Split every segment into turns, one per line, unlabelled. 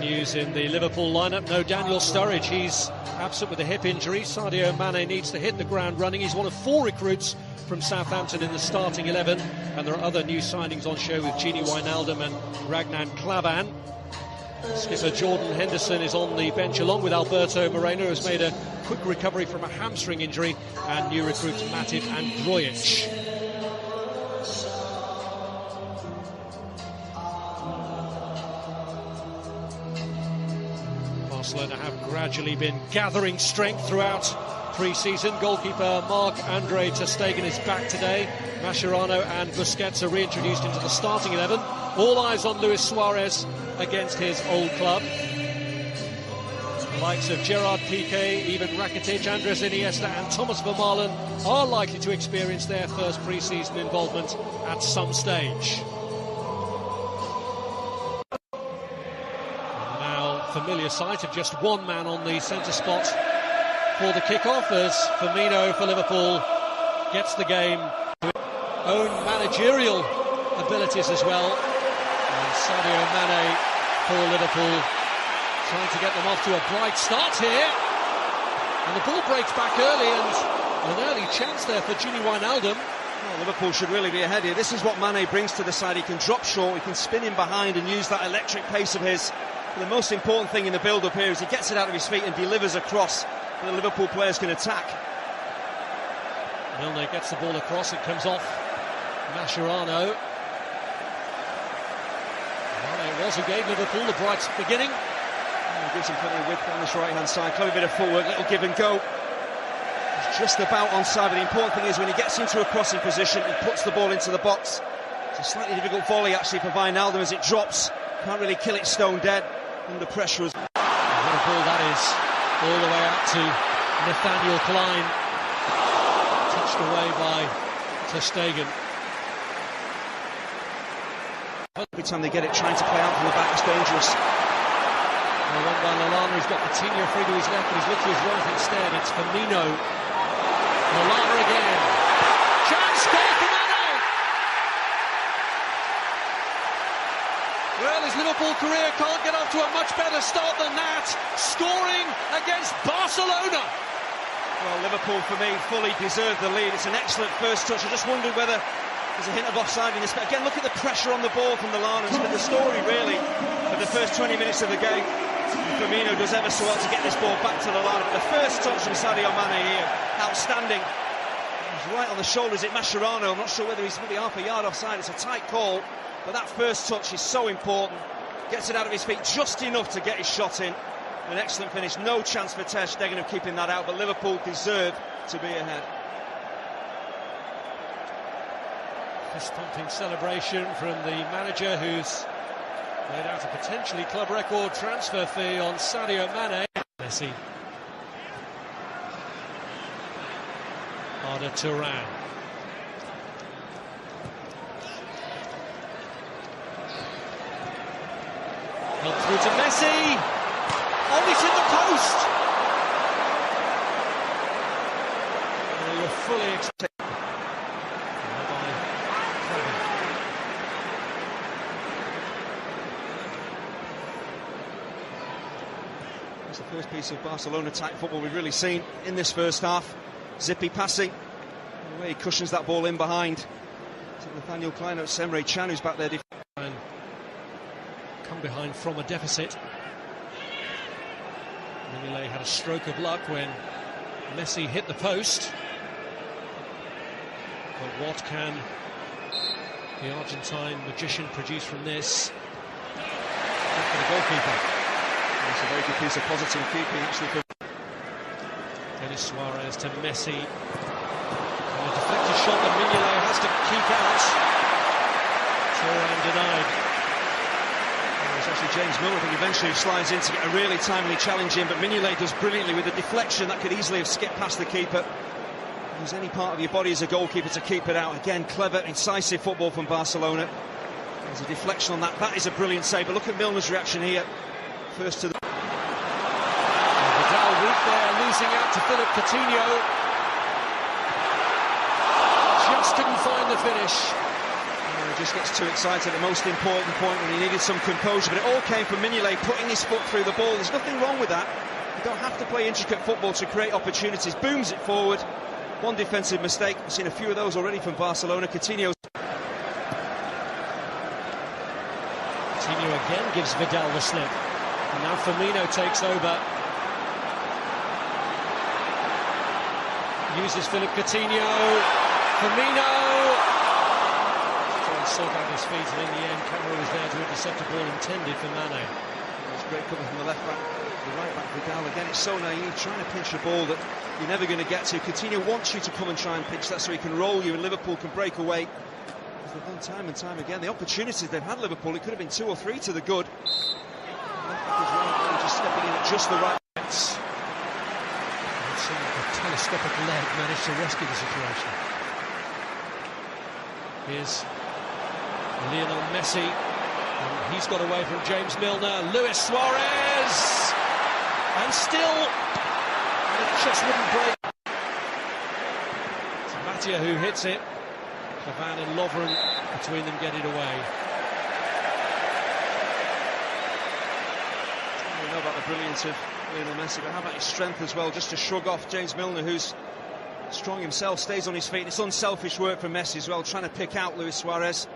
news in the Liverpool lineup. No Daniel Sturridge, he's absent with a hip injury. Sadio Mane needs to hit the ground running. He's one of 4 recruits from Southampton in the starting 11, and there are other new signings on show with Gini Wijnaldum and Ragnar Klavan. Skipper Jordan Henderson is on the bench along with Alberto Moreno, who's made a quick recovery from a hamstring injury, and new recruits Matip and Grujic. Barcelona have gradually been gathering strength throughout pre-season. Goalkeeper Marc-Andre ter Stegen is back today. Mascherano and Busquets are reintroduced into the starting 11. All eyes on Luis Suarez against his old club. The likes of Gerard Piqué, even Rakitic, Andres Iniesta and Thomas Vermaelen are likely to experience their first pre-season involvement at some stage. Familiar sight of just one man on the centre spot for the kick-off as Firmino for Liverpool gets the game with own managerial abilities as well. And Sadio Mane for Liverpool trying to get them off to a bright start here. And the ball breaks back early, and an early chance there for Gini Wijnaldum.
Well, Liverpool should really be ahead here. This is what Mane brings to the side. He can drop short, he can spin in behind and use that electric pace of his. The most important thing in the build-up here is he gets it out of his feet and delivers across, and the Liverpool players can attack.
Milner gets the ball across, it comes off Mascherano. Well, it was who gave Liverpool the bright beginning.
He gives him plenty of width on this right-hand side. Clever bit of footwork, little give and go. He's just about onside, but the important thing is when he gets into a crossing position, he puts the ball into the box. It's a slightly difficult volley actually for Wijnaldum as it drops. Can't really kill it stone dead under pressure.
What a ball that is, all the way out to Nathaniel Klein, touched away by ter Stegen.
Every time they get it, trying to play out from the back, it's dangerous.
Well, run by Lallana, he's got Coutinho free to his left, but he's looked to his right instead. It's Firmino. Lallana again. Chance, goal for Mane! Well, his Liverpool career can't get off to a much better start than that, scoring against Barcelona.
Well, Liverpool, for me, fully deserved the lead. It's an excellent first touch. I just wondered whether there's a hint of offside in this. But again, look at the pressure on the ball from the Lallana. It's been the story, really, of the first 20 minutes of the game. Firmino does ever so well to get this ball back to the line. But the first touch from Sadio Mane here, outstanding. He's right on the shoulder. Is it Mascherano? I'm not sure whether he's maybe half a yard offside. It's a tight call. But that first touch is so important. Gets it out of his feet just enough to get his shot in. An excellent finish. No chance for ter Stegen of keeping that out, but Liverpool deserve to be ahead.
Fist-pumping celebration from the manager, who's laid out a potentially club record transfer fee on Sadio Mane. Messi. Arda Turan. Held through to Messi. Oh, it's in the post. Well, you're fully expecting.
It's the first piece of Barcelona-type football we've really seen in this first half. Zippy passing. The way he cushions that ball in behind. To Nathaniel Klein, it's Emre Can who's back there.
Come behind from a deficit. Mignolet had a stroke of luck when Messi hit the post. But what can the Argentine magician produce from this? Good for the goalkeeper.
It's a very good piece of positive keeping actually for
Denis Suarez to Messi. And a deflected shot that Mignolet has to keep out. Turan denied.
It's actually James Miller, I think, eventually slides in to get a really timely challenge in, but Mignolet does brilliantly with a deflection that could easily have skipped past the keeper. Use any part of your body as a goalkeeper to keep it out. Again, clever, incisive football from Barcelona. There's a deflection on that. That is a brilliant save, but look at Milner's reaction here. First to the...
Vidal weak there, losing out to Philip Coutinho. Just couldn't find the finish.
just gets too excited at the most important point when he needed some composure, but it all came from Mignolet putting his foot through the ball. There's nothing wrong with that. You don't have to play intricate football to create opportunities. Booms it forward. One defensive mistake. We've seen a few of those already from Barcelona. Coutinho
again gives Vidal the slip. And now Firmino takes over. Uses Philippe Coutinho. Firmino trying to sort out his feet, and in the end Camara was there to intercept a ball intended for Mane.
It's great cover from the left back, the right back Vidal. Again, it's so naive, trying to pinch a ball that you're never going to get to. Coutinho wants you to come and try and pinch that so he can roll you, and Liverpool can break away. As they've done time and time again, the opportunities they've had, Liverpool, it could have been 2 or 3 to the good. Left back as well, just stepping in at just the right.
A telescopic leg managed to rescue the situation. Here's Lionel Messi, and he's got away from James Milner. Luis Suarez, and still, and it just wouldn't break. It's Matia who hits it. Cavani and Lovren between them get it away.
I don't know about the brilliance of Lionel Messi, but how about his strength as well, just to shrug off James Milner, who's strong himself, stays on his feet. It's unselfish work from Messi as well, trying to pick out Luis Suarez.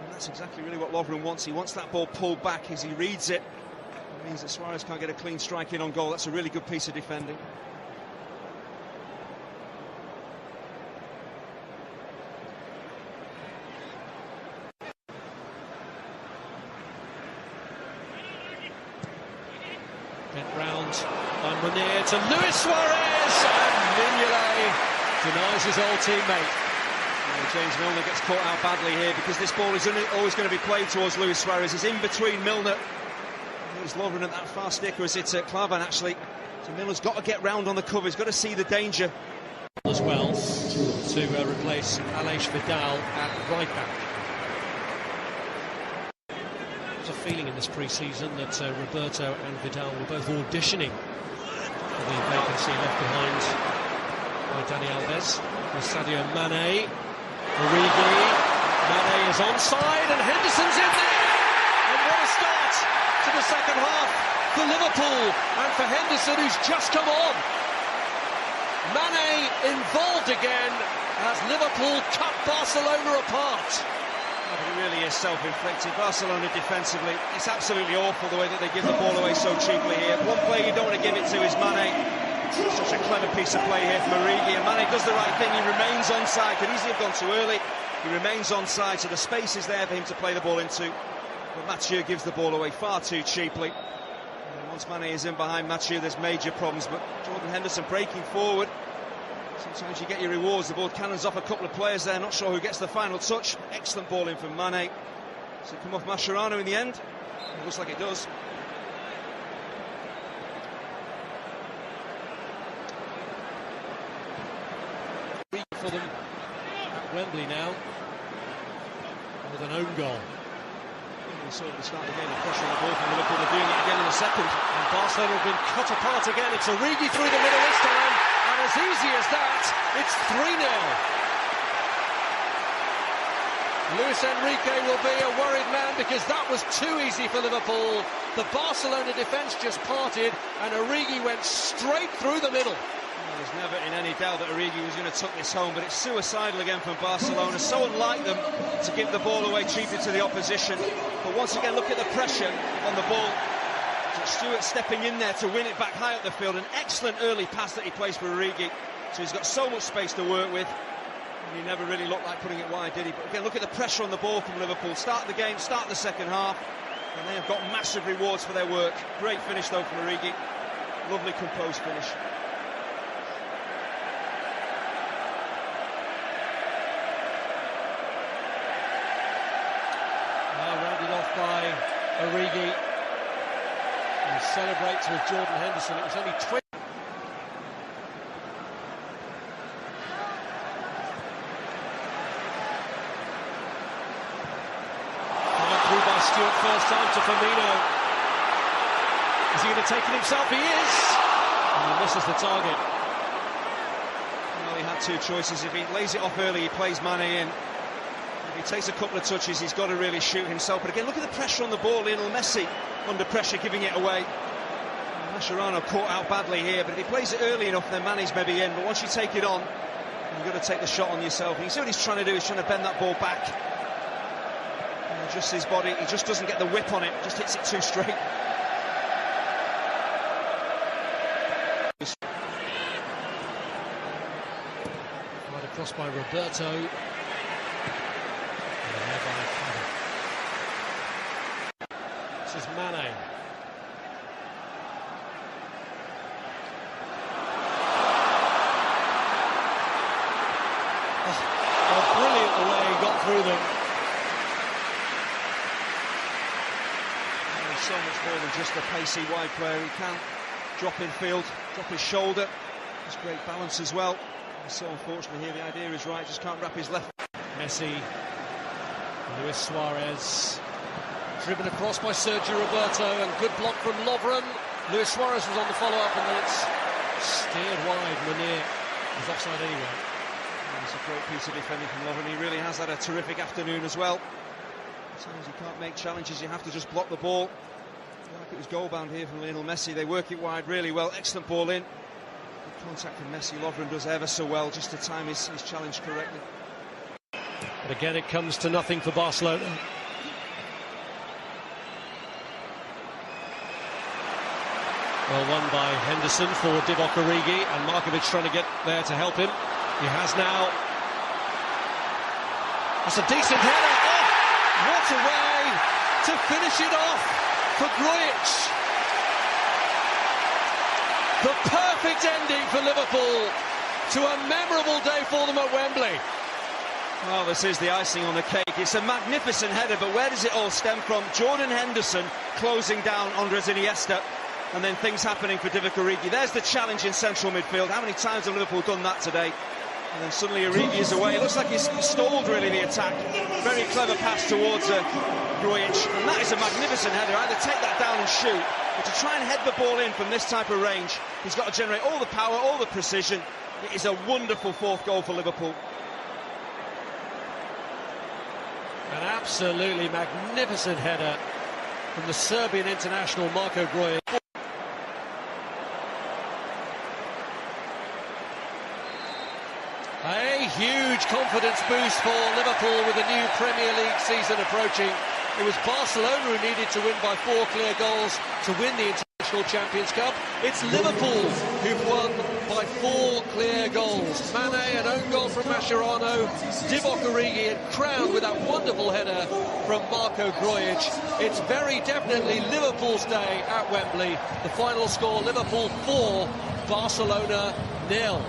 And that's exactly really what Lovren wants. He wants that ball pulled back as he reads it. It means that Suarez can't get a clean strike in on goal. That's a really good piece of defending.
Bent round by Munir to Luis Suarez, and Mignolet denies his old teammate.
James Milner gets caught out badly here because this ball is always going to be played towards Luis Suarez. He's in between Milner. There's Lovren at that far stick, or is it Klavan actually? So Milner's got to get round on the cover, he's got to see the danger.
As well to replace Aleix Vidal at right back. There's a feeling in this pre-season that Roberto and Vidal were both auditioning for the vacancy left behind by Dani Alves. With Sadio Mane, Origi, Mane is onside and Henderson's in there! And what a start to the second half for Liverpool and for Henderson, who's just come on. Mane involved again as Liverpool cut Barcelona apart.
But it really is self-inflicted. Barcelona defensively, it's absolutely awful the way that they give the ball away so cheaply here. One player you don't want to give it to is Mane. Such a clever piece of play here from Origi, and Mane does the right thing. He remains onside. Could easily have gone too early. He remains onside, so the space is there for him to play the ball into. But Mathieu gives the ball away far too cheaply. And once Mane is in behind Mathieu, there's major problems. But Jordan Henderson breaking forward. Sometimes you get your rewards. The ball cannons off a couple of players there. Not sure who gets the final touch. Excellent ball in from Mane. Does it come off Mascherano in the end? It looks like it does.
For them at Wembley now with an own goal.
We saw at the start of the game the pressure on the ball from Liverpool. They're doing it again in a second.
And Barcelona have been cut apart again. It's Origi through the middle this time, and as easy as that, it's 3-0. Luis Enrique will be a worried man because that was too easy for Liverpool. The Barcelona defence just parted and Origi went straight through the middle.
There's never in any doubt that Origi was going to tuck this home, but it's suicidal again from Barcelona. So unlike them to give the ball away cheaply to the opposition. But once again, look at the pressure on the ball. Stewart stepping in there to win it back high up the field. An excellent early pass that he plays for Origi. So he's got so much space to work with. And he never really looked like putting it wide, did he? But again, look at the pressure on the ball from Liverpool. Start the game, start the second half. And they have got massive rewards for their work. Great finish though from Origi. Lovely composed finish.
By Origi, he celebrates with Jordan Henderson. It was only 20. Through by Stewart first time to Firmino. Is he going to take it himself? He is! And he misses the target.
Well, he had two choices. If he lays it off early, he plays Mane in. If he takes a couple of touches, he's got to really shoot himself. But again, look at the pressure on the ball. Lionel Messi under pressure, giving it away. Mascherano caught out badly here, but if he plays it early enough, then Mane's maybe in. But once you take it on, you've got to take the shot on yourself. And you see what he's trying to do? He's trying to bend that ball back. And adjust his body. He just doesn't get the whip on it. Just hits it too straight.
Right across by Roberto. This is Mane. Oh, brilliant the way he got through them.
He's so much more than just a pacey wide player. He can drop in field, drop his shoulder. There's great balance as well. And so unfortunately here the idea is right, just can't wrap his left.
Messi, Luis Suarez, driven across by Sergio Roberto, and good block from Lovren. Luis Suarez was on the follow-up, and then it's steered wide. Munir was offside anyway.
It's a great piece of defending from Lovren. He really has had a terrific afternoon as well. Sometimes you can't make challenges, you have to just block the ball. I feel like it was goal-bound here from Lionel Messi. They work it wide really well. Excellent ball in. Good contact from Messi. Lovren does ever so well just to time his challenge correctly.
But again, it comes to nothing for Barcelona. Well, won by Henderson for Divock Origi, and Markovic trying to get there to help him. He has now. That's a decent header. Oh, what a way to finish it off for Grujic. The perfect ending for Liverpool to a memorable day for them at Wembley.
Well, this is the icing on the cake. It's a magnificent header, but where does it all stem from? Jordan Henderson closing down Andres Iniesta, and then things happening for Divock Origi. There's the challenge in central midfield. How many times have Liverpool done that today? And then suddenly Origi is away. It looks like he's stalled, really, the attack. Very clever pass towards Grujic, and that is a magnificent header. Either take that down and shoot, but to try and head the ball in from this type of range, he's got to generate all the power, all the precision. It is a wonderful fourth goal for Liverpool.
An absolutely magnificent header from the Serbian international Marko Grujic. A huge confidence boost for Liverpool with the new Premier League season approaching. It was Barcelona who needed to win by 4 clear goals to win the International Champions Cup. It's Liverpool who've won by 4 clear goals. Mane, an own goal from Mascherano, Divock Origi, and crowned with that wonderful header from Marko Grujic. It's very definitely Liverpool's day at Wembley. The final score, Liverpool 4, Barcelona 0.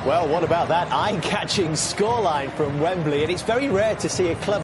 Well, what about that eye-catching scoreline from Wembley? And it's very rare to see a club